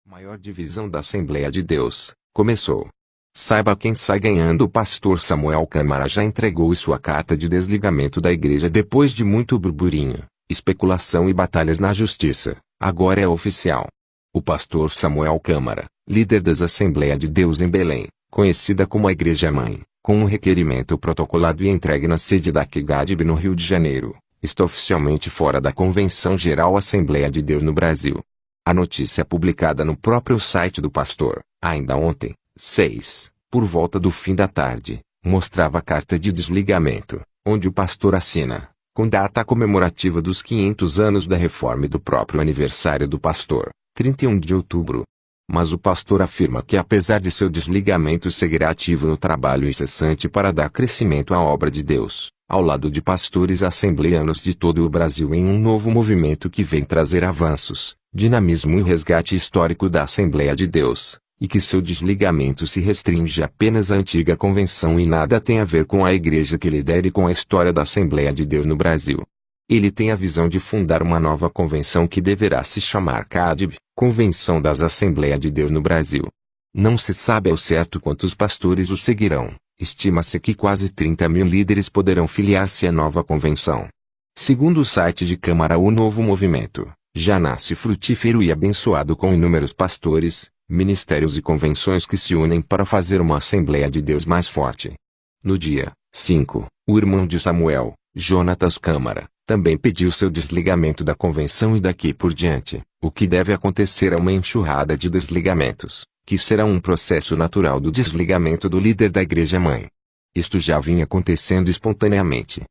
Maior divisão da Assembleia de Deus começou. Saiba quem sai ganhando. O pastor Samuel Câmara já entregou sua carta de desligamento da igreja depois de muito burburinho, especulação e batalhas na justiça. Agora é oficial. O pastor Samuel Câmara, líder das Assembleia de Deus em Belém, conhecida como a Igreja Mãe, com um requerimento protocolado e entregue na sede da CIGADB no Rio de Janeiro, está oficialmente fora da Convenção Geral Assembleia de Deus no Brasil. A notícia publicada no próprio site do pastor, ainda ontem, 6, por volta do fim da tarde, mostrava a carta de desligamento, onde o pastor assina, com data comemorativa dos 500 anos da reforma e do próprio aniversário do pastor, 31 de outubro. Mas o pastor afirma que apesar de seu desligamento seguirá ativo no trabalho incessante para dar crescimento à obra de Deus, ao lado de pastores assembleanos de todo o Brasil em um novo movimento que vem trazer avanços, dinamismo e resgate histórico da Assembleia de Deus, e que seu desligamento se restringe apenas à antiga convenção e nada tem a ver com a igreja que lidera e com a história da Assembleia de Deus no Brasil. Ele tem a visão de fundar uma nova convenção que deverá se chamar CADB, Convenção das Assembleia de Deus no Brasil. Não se sabe ao certo quantos pastores o seguirão, estima-se que quase 30.000 líderes poderão filiar-se à nova convenção. Segundo o site de Câmara, o novo movimento já nasce frutífero e abençoado com inúmeros pastores, ministérios e convenções que se unem para fazer uma Assembleia de Deus mais forte. No dia 5, o irmão de Samuel, Jonatas Câmara, também pediu seu desligamento da convenção e daqui por diante, o que deve acontecer é uma enxurrada de desligamentos, que será um processo natural do desligamento do líder da Igreja Mãe. Isto já vinha acontecendo espontaneamente.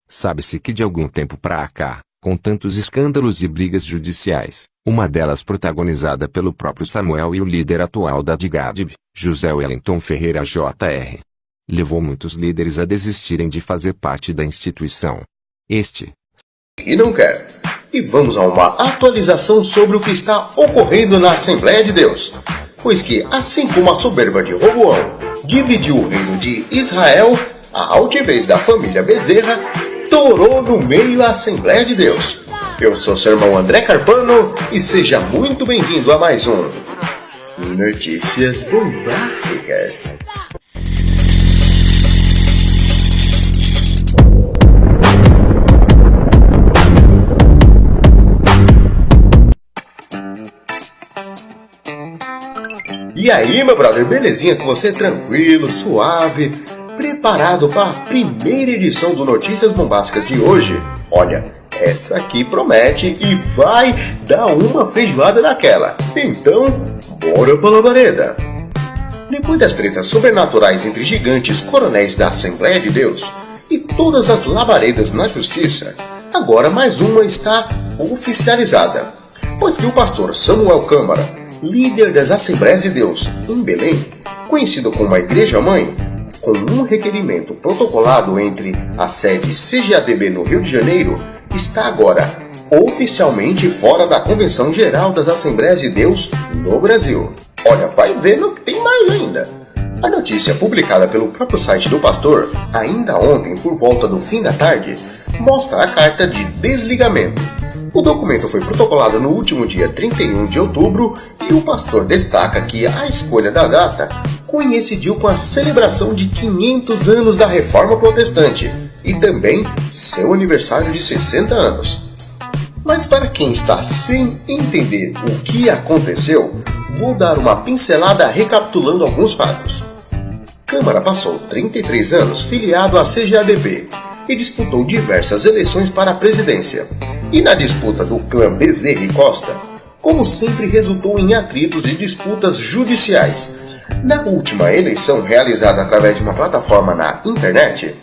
Sabe-se que de algum tempo para cá, com tantos escândalos e brigas judiciais, uma delas protagonizada pelo próprio Samuel e o líder atual da CIGADB, José Wellington Ferreira Jr., levou muitos líderes a desistirem de fazer parte da instituição. E não quer. E vamos a uma atualização sobre o que está ocorrendo na Assembleia de Deus. Pois que, assim como a soberba de Roboão dividiu o reino de Israel, a altivez da família Bezerra torou no meio a Assembleia de Deus. Eu sou seu irmão André Carpano e seja muito bem-vindo a mais um Notícias Bombásticas. E aí, meu brother, belezinha com você? Tranquilo, suave, preparado para a primeira edição do Notícias Bombásticas de hoje? Olha, essa aqui promete e vai dar uma feijoada daquela. Então, bora pra labareda. Depois das tretas sobrenaturais entre gigantes coronéis da Assembleia de Deus e todas as labaredas na justiça, agora mais uma está oficializada. Pois que o pastor Samuel Câmara, líder das Assembleias de Deus em Belém, conhecido como a Igreja Mãe, com um requerimento protocolado entre a sede CGADB no Rio de Janeiro, está agora oficialmente fora da Convenção Geral das Assembleias de Deus no Brasil. Olha, vai vendo que tem mais ainda. A notícia publicada pelo próprio site do pastor, ainda ontem por volta do fim da tarde, mostra a carta de desligamento. O documento foi protocolado no último dia 31 de outubro e o pastor destaca que a escolha da data coincidiu com a celebração de 500 anos da Reforma Protestante e também seu aniversário de 60 anos. Mas para quem está sem entender o que aconteceu, vou dar uma pincelada recapitulando alguns fatos. Câmara passou 33 anos filiado à CGADB e disputou diversas eleições para a presidência. E na disputa do clã Bezerra e Costa, como sempre resultou em atritos e disputas judiciais. Na última eleição realizada através de uma plataforma na internet,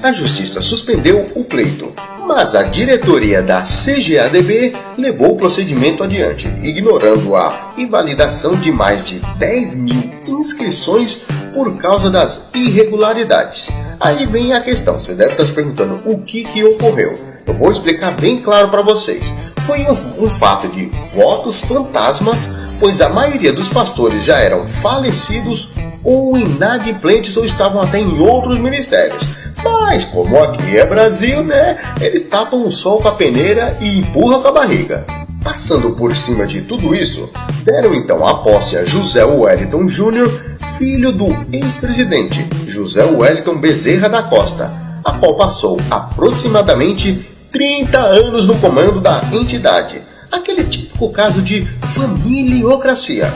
a justiça suspendeu o pleito, mas a diretoria da CGADB levou o procedimento adiante, ignorando a invalidação de mais de 10.000 inscrições por causa das irregularidades. Aí vem a questão, você deve estar se perguntando o que ocorreu. Eu vou explicar bem claro para vocês. Foi um fato de votos fantasmas, pois a maioria dos pastores já eram falecidos ou inadimplentes ou estavam até em outros ministérios. Mas como aqui é Brasil, né? Eles tapam o sol com a peneira e empurram com a barriga. Passando por cima de tudo isso, deram então a posse a José Wellington Júnior, filho do ex-presidente José Wellington Bezerra da Costa, a qual passou aproximadamente 30 anos no comando da entidade, aquele típico caso de familiocracia.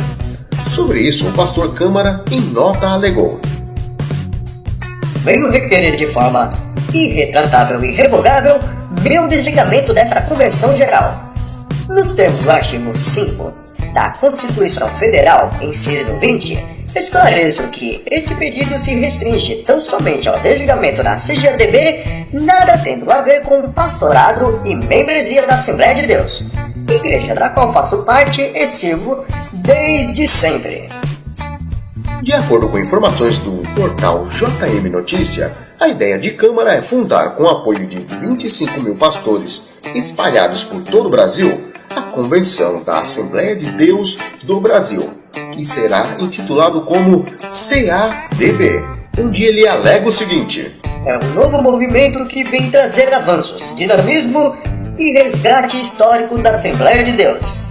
Sobre isso, o pastor Câmara, em nota, alegou: venho requerer de forma irretratável e irrevogável meu desligamento dessa convenção geral. Nos termos do artigo 5 da Constituição Federal, inciso 20, esclareço que esse pedido se restringe tão somente ao desligamento da CGADB, nada tendo a ver com o pastorado e membresia da Assembleia de Deus, igreja da qual faço parte e sirvo desde sempre. De acordo com informações do portal JM Notícia, a ideia de Câmara é fundar, com o apoio de 25 mil pastores espalhados por todo o Brasil, a Convenção da Assembleia de Deus do Brasil, que será intitulado como CADB, onde ele alega o seguinte: é um novo movimento que vem trazer avanços, dinamismo e resgate histórico da Assembleia de Deus.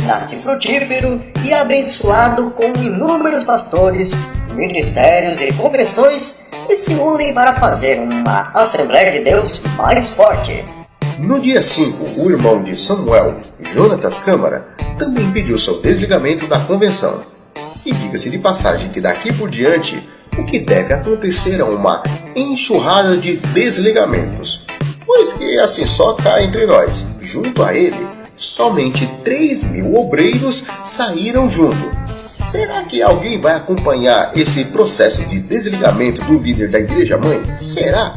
Nasce frutífero e abençoado com inúmeros pastores, ministérios e convenções que se unem para fazer uma Assembleia de Deus mais forte. No dia 5, o irmão de Samuel, Jonatas Câmara, também pediu seu desligamento da convenção. E diga-se de passagem que daqui por diante, o que deve acontecer é uma enxurrada de desligamentos, pois que assim só cá entre nós, junto a ele, somente 3 mil obreiros saíram junto. Será que alguém vai acompanhar esse processo de desligamento do líder da igreja mãe? Será?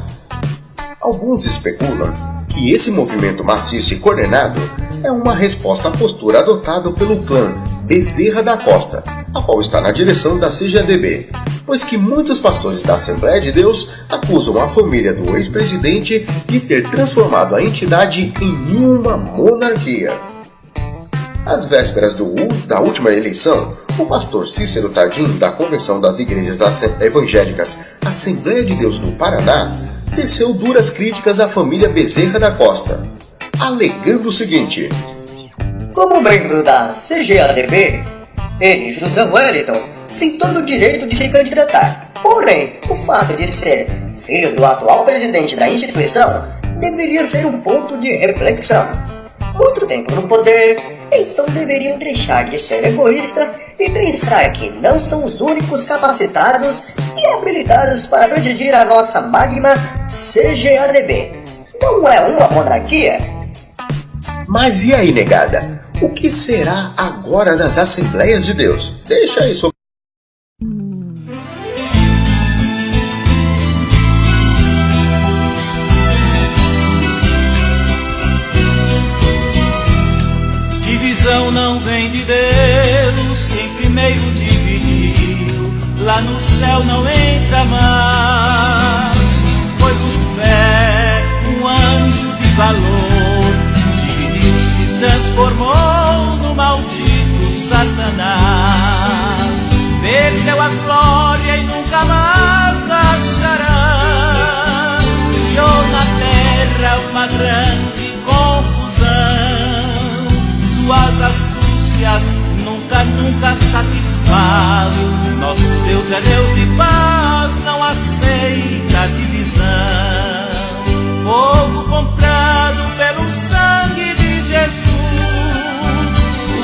Alguns especulam que esse movimento maciço e coordenado é uma resposta à postura adotada pelo clã Bezerra da Costa, a qual está na direção da CGADB, pois que muitos pastores da Assembleia de Deus acusam a família do ex-presidente de ter transformado a entidade em uma monarquia. Às vésperas da última eleição, o pastor Cícero Tardim, da Convenção das Igrejas Evangélicas Assembleia de Deus do Paraná, teceu duras críticas à família Bezerra da Costa, alegando o seguinte: como membro da CGADB, ele, José Wellington, tem todo o direito de se candidatar. Porém, o fato de ser filho do atual presidente da instituição deveria ser um ponto de reflexão. Muito tempo no poder, então deveriam deixar de ser egoísta e pensar que não são os únicos capacitados e habilitados para presidir a nossa magna CGADB. Não é uma monarquia? Mas e aí, negada? O que será agora das Assembleias de Deus? Deixa aí sobre... Divisão não vem de Deus, quem primeiro dividiu, lá no céu não entra mais. Foi Lucifer, um anjo de valor, dividiu-se, transformou no maldito Satanás. Perdeu a glória e nunca mais achará. Criou na terra uma grande confusão. Suas astúcias nunca satisfaz. Nosso Deus é Deus de paz, não aceita divisão. Povo comprado pelo sangue de Jesus,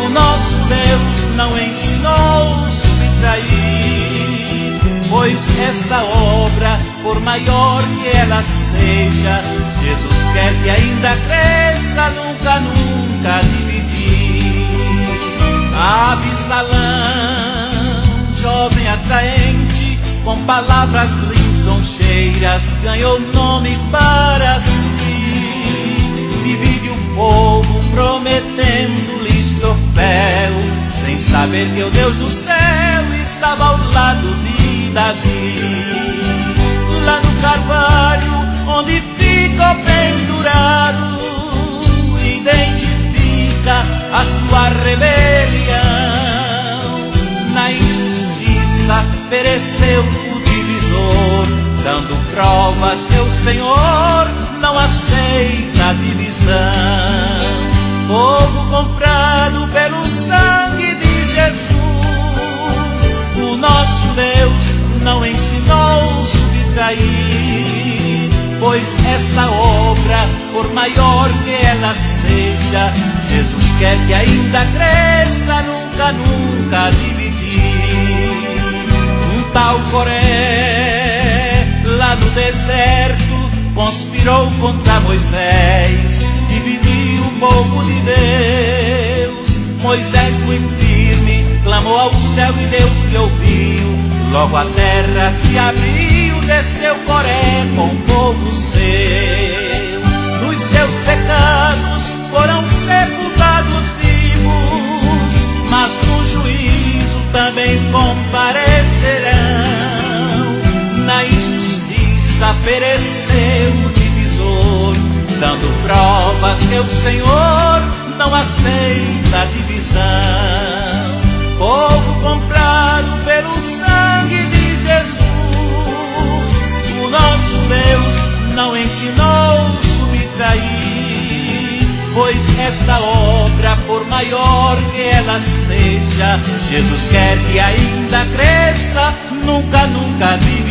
o nosso Deus não ensinou subtrair, pois esta obra, por maior que ela seja, Jesus quer que ainda cresça, nunca dividir. Absalão, jovem atraente, com palavras lisonjeiras, ganhou nome para si. Divide o povo, prometendo-lhes troféu, sem saber que o Deus do céu estava ao lado de Davi. Lá no Carvalho, onde ficou pendurado, identifica a sua rebelião. Na injustiça pereceu o divisor, dando prova a seu Senhor, não aceita a divisão. povo comprado pelo sangue de Jesus. O nosso Deus não ensinou subtrair, pois esta obra, por maior que ela seja, Jesus quer que ainda cresça, nunca, nunca dividir. Um tal Coré, lá no deserto, conspirou contra Moisés, dividiu o povo de Deus. Moisés foi firme, clamou ao céu e Deus lhe ouviu. Logo a terra se abriu, desceu Coré com o povo seu. Nos seus pecados foram sepultados vivos, mas no juízo também comparecerão. Na injustiça pereceu o divisor, dando provas que o Senhor não aceita a divisão. Povo comprado pelo sangue de Jesus, o nosso Deus não ensinou subtrair, pois esta obra, por maior que ela seja, Jesus quer que ainda cresça, nunca, nunca diminua.